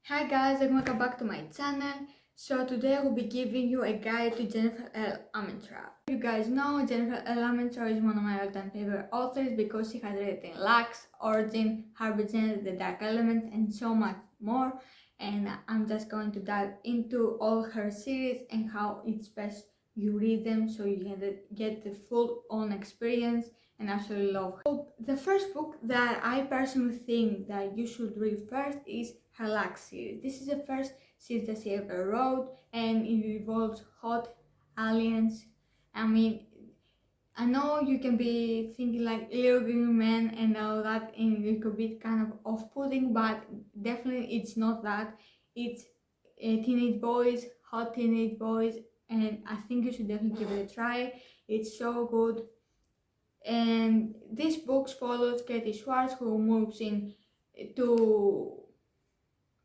Hi guys, and welcome back to my channel. So today I will be giving you a guide to Jennifer L. Armentrout. You guys know Jennifer L. Armentrout is one of my all-time favorite authors because she has written Relaxi, Origin, Harpington, The Dark Element, and so much more. And I'm just going to dive into all her series and how it's best you read them so you can get the full-on experience and absolutely love her. So the first book that I personally think that you should read first is Relaxi. This is the first series that she ever wrote, and it involves hot aliens. I mean, I know you can be thinking like little green men and all that, and it could be kind of off-putting, but definitely it's not that. It's teenage boys, hot teenage boys, and I think you should definitely give it a try. It's so good. And this book follows Katie Schwartz, who moves in to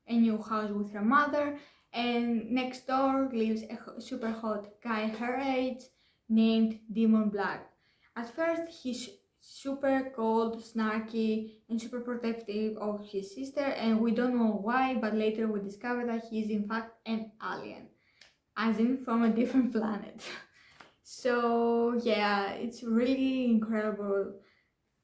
a new house with her mother, and next door lives a super hot guy her age named Demon Black. At first he's super cold, snarky, and super protective of his sister, and we don't know why, but later we discover that he's in fact an alien, as in from a different planet. So yeah, it's really incredible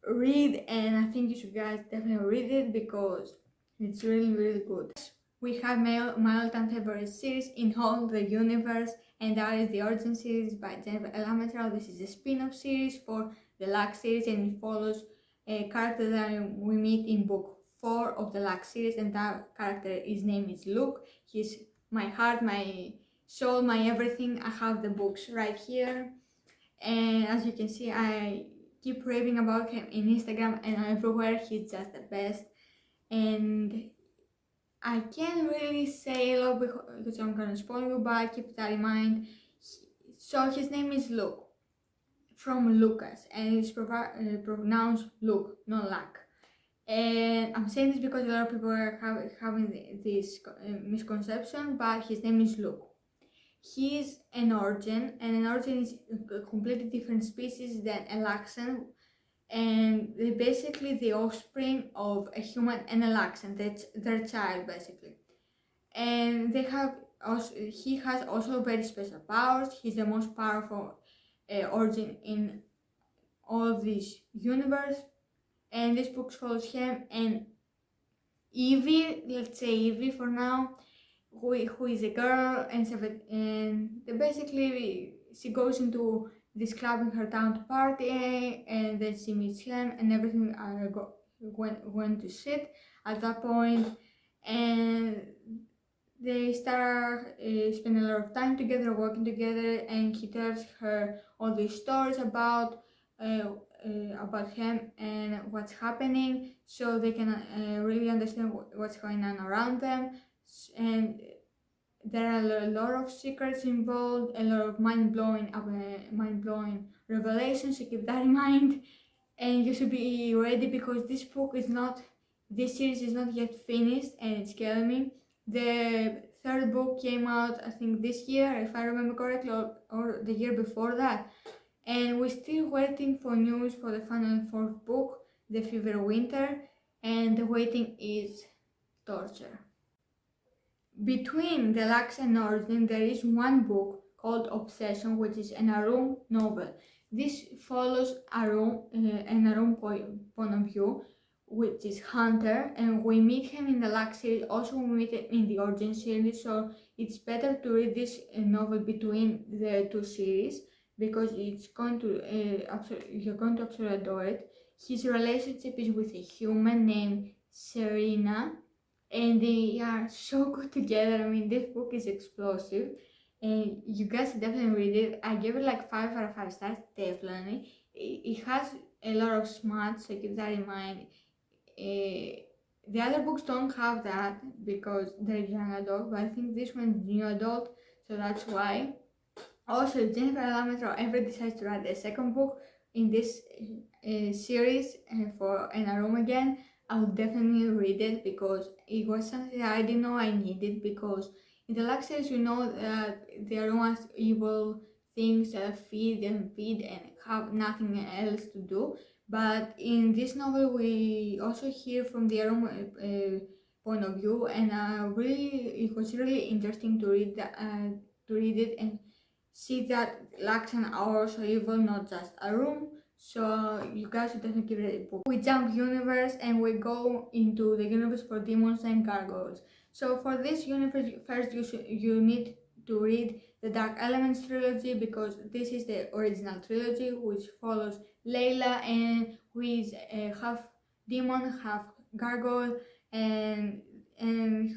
read, and I think you should guys definitely read it because it's really good. We have my all-time favorite series in all the universe, and that is the Origin series by Jennifer L. Armentrout. This is a spin-off series for the Relaxi series, and it follows a character that we meet in book 4 of the Relaxi series, and that character, his name is Luke. He's my heart, my soul, my everything. I have the books right here, and as you can see, I keep raving about him in Instagram and everywhere. He's just the best, and I can't really say a lot because I'm gonna spoil you, but keep that in mind. So his name is Luke, from Lucas, and it's pronounced Luke, not Luck. And I'm saying this because a lot of people are having this misconception, but his name is Luke. He's an Origin, and an Origin is a completely different species than a Laxan, and they're basically the offspring of a human and a Laxan, that's their child basically. And they have also, he has also very special powers. He's the most powerful Origin in all this universe, and this book follows him and Evie, let's say Evie for now, who is a girl, and basically she goes into this club in her town to party, and then she meets him, and everything went to shit at that point, and they start spending a lot of time together, working together, and he tells her all these stories about him and what's happening, so they can really understand what's going on around them. And there are a lot of secrets involved, a lot of mind-blowing revelations, so keep that in mind. And you should be ready because this series is not yet finished, and it's killing me. The third book came out, I think, this year, if I remember correctly, or the year before that. And we're still waiting for news for the final fourth book, The Fever Winter, and the waiting is torture. Between Deluxe and Origin, there is one book called Obsession, which is an Arum novel. This follows an Arum point of view, which is Hunter, and we meet him in the Deluxe series. Also, we meet him in the Origin series, so it's better to read this novel between the two series because you're going to absolutely adore it. His relationship is with a human named Serena, and they are so good together. I mean, this book is explosive, and you guys definitely read it. I give it like 5 out of 5 stars, definitely. It has a lot of smart, so keep that in mind. The other books don't have that because they're young adult, but I think this one's new adult, so that's why. Also, if Jennifer Armentrout ever decides to write a second book in this series for an Aroma again, I would definitely read it because it was something I didn't know I needed, because in the last series you know that the Aromas evil things that feed and have nothing else to do, but in this novel we also hear from the Aroma point of view, and it was really interesting to read it and see that Laxan are also evil, not just a room. So you guys should definitely give it a book. We jump universe and we go into the universe for demons and gargoyles. So for this universe, first you need to read the Dark Elements trilogy, because this is the original trilogy which follows Layla, and who is half demon, half gargoyle, and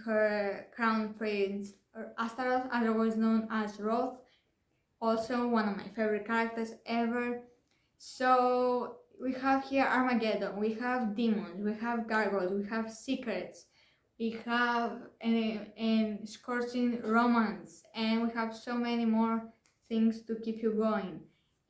her crown prince Astaroth, otherwise known as Roth, also one of my favorite characters ever. So we have here Armageddon, we have demons, we have gargoyles, we have secrets, we have an scorching romance, and we have so many more things to keep you going.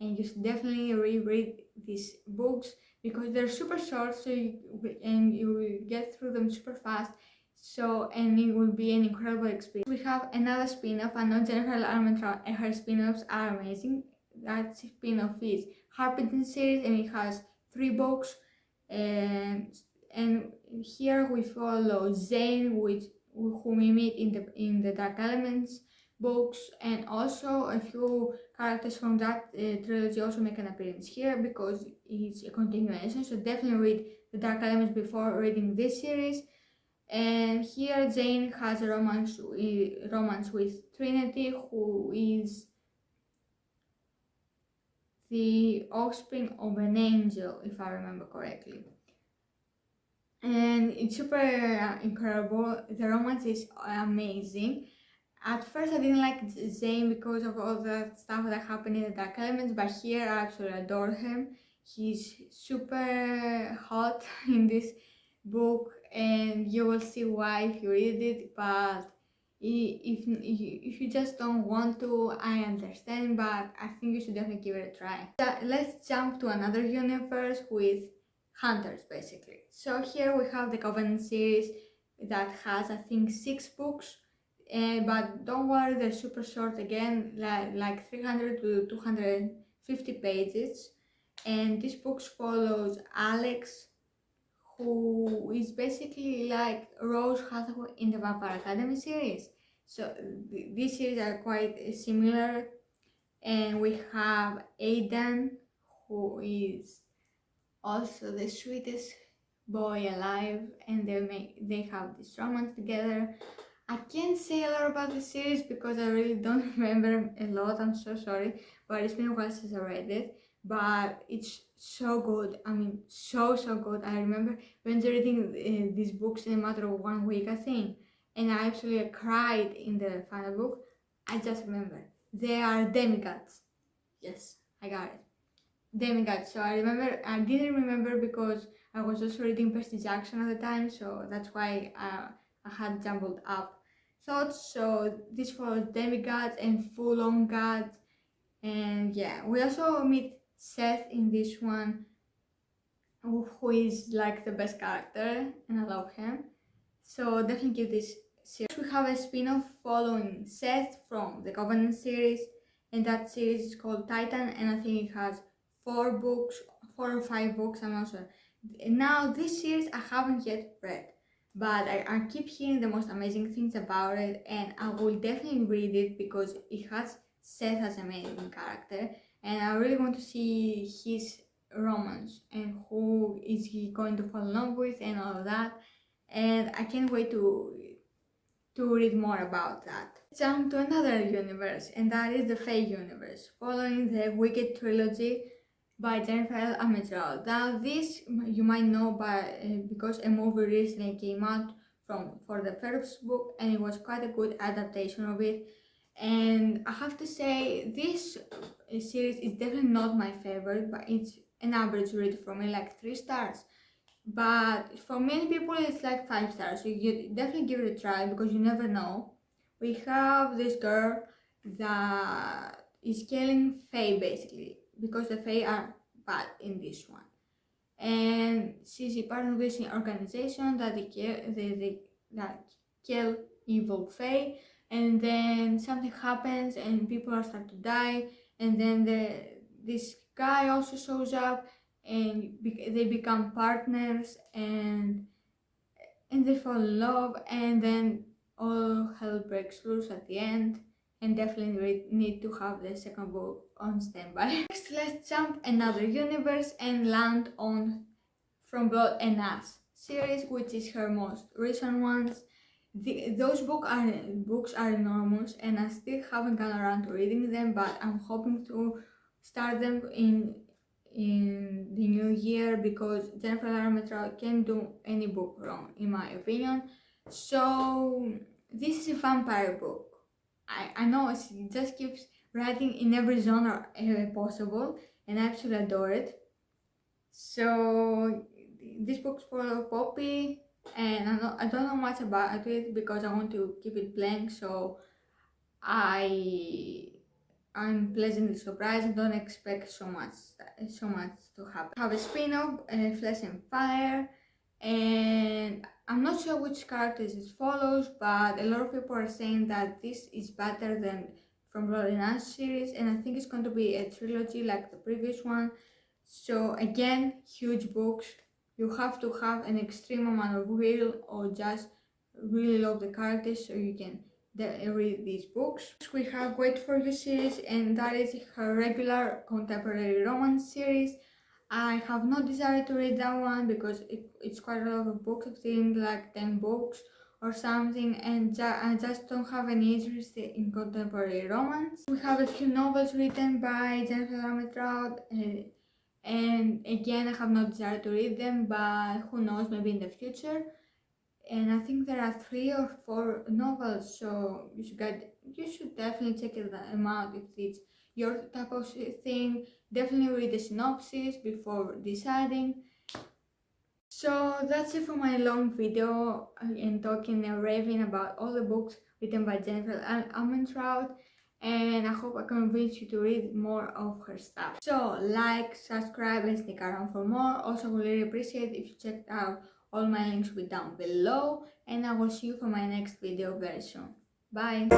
And you should definitely reread these books because they're super short, so you will get through them super fast. So, and it will be an incredible experience. We have another spin-off. I know Jennifer Armentrout and her spin-offs are amazing. That spin-off is Harpington series, and it has 3 books. And here we follow Zane, whom we meet in the Dark Elements books, and also a few characters from that trilogy also make an appearance here because it's a continuation. So definitely read the Dark Elements before reading this series. And here Jane has a romance with Trinity, who is the offspring of an angel, if I remember correctly. And it's super incredible. The romance is amazing. At first I didn't like Zane because of all the stuff that happened in the Dark Elements, but here I actually adore him. He's super hot in this book, and you will see why if you read it. But if you just don't want to, I understand, but I think you should definitely give it a try. Let's jump to another universe with hunters, basically. So here we have the Covenant series that has, I think, 6 books, but don't worry, they're super short again, like 300 to 250 pages. And this book follows Alex, who is basically like Rose Hathaway in the Vampire Academy series. So these series are quite similar. And we have Aidan, who is also the sweetest boy alive, and they have this romance together. I can't say a lot about the series because I really don't remember a lot, I'm so sorry, but it's been a while since I read it. But it's so good, I mean so good. I remember when reading these books in a matter of 1 week, I think, and I actually cried in the final book. I just remember they are demigods. Yes, I got it, demigods. So I didn't remember because I was also reading Percy Jackson at the time, so that's why I had jumbled up thoughts. So this follows demigods and full-on gods. And yeah, we also meet Seth in this one, who is like the best character, and I love him. So definitely give this series. We have a spin-off following Seth from the Covenant series, and that series is called Titan, and I think it has 4 or 5 books, I'm not sure. Now this series I haven't yet read, but I keep hearing the most amazing things about it, and I will definitely read it because it has Seth as a main character, and I really want to see his romance and who is he going to fall in love with and all of that. And I can't wait to read more about that. Jump to another universe, and that is the Fae universe, following the Wicked trilogy by Jennifer Armentrout. Now this you might know because a movie recently came out for the first book, and it was quite a good adaptation of it. And I have to say, this series is definitely not my favorite, but it's an average read for me, like 3 stars. But for many people it's like 5 stars, so you definitely give it a try because you never know. We have this girl that is killing Fae basically, because the Fae are bad in this one. And she's a part of this organization that they kill evil Fae, and then something happens and people are start to die, and then this guy also shows up, and they become partners, and and they fall in love, and then all hell breaks loose at the end. And definitely need to have the second book on standby. Next, let's jump another universe and land on From Blood and Ass series, which is her most recent ones. Those books are enormous, and I still haven't gone around to reading them, but I'm hoping to start them in the new year, because Jennifer Armentrout can't do any book wrong, in my opinion. So this is a vampire book. I know she just keeps writing in every genre possible, and I absolutely adore it. So this book's for Poppy, and I don't know much about it because I want to keep it blank. So I'm pleasantly surprised. I don't expect so much to happen. I have a spin-off, Flesh and Fire, and I'm not sure which characters it follows, but a lot of people are saying that this is better than From Blood and Ash series, and I think it's going to be a trilogy like the previous one. So again, huge books. You have to have an extreme amount of will, or just really love the characters so you can read these books. We have Wait For You series, and that is her regular contemporary romance series. I have no desire to read that one because it's quite a lot of books. I think like 10 books or something, and I just don't have any interest in contemporary romance. We have a few novels written by Jennifer Armentrout, and again I have no desire to read them, but who knows, maybe in the future. And I think there are 3 or 4 novels, so you should definitely check them out if it's your type of thing. Definitely read the synopsis before deciding. So that's it for my long video and talking and raving about all the books written by Jennifer Armentrout, and I hope I convince you to read more of her stuff. So like, subscribe, and stick around for more. Also, would really appreciate if you checked out. All my links will be down below, and I will see you for my next video very soon. Bye!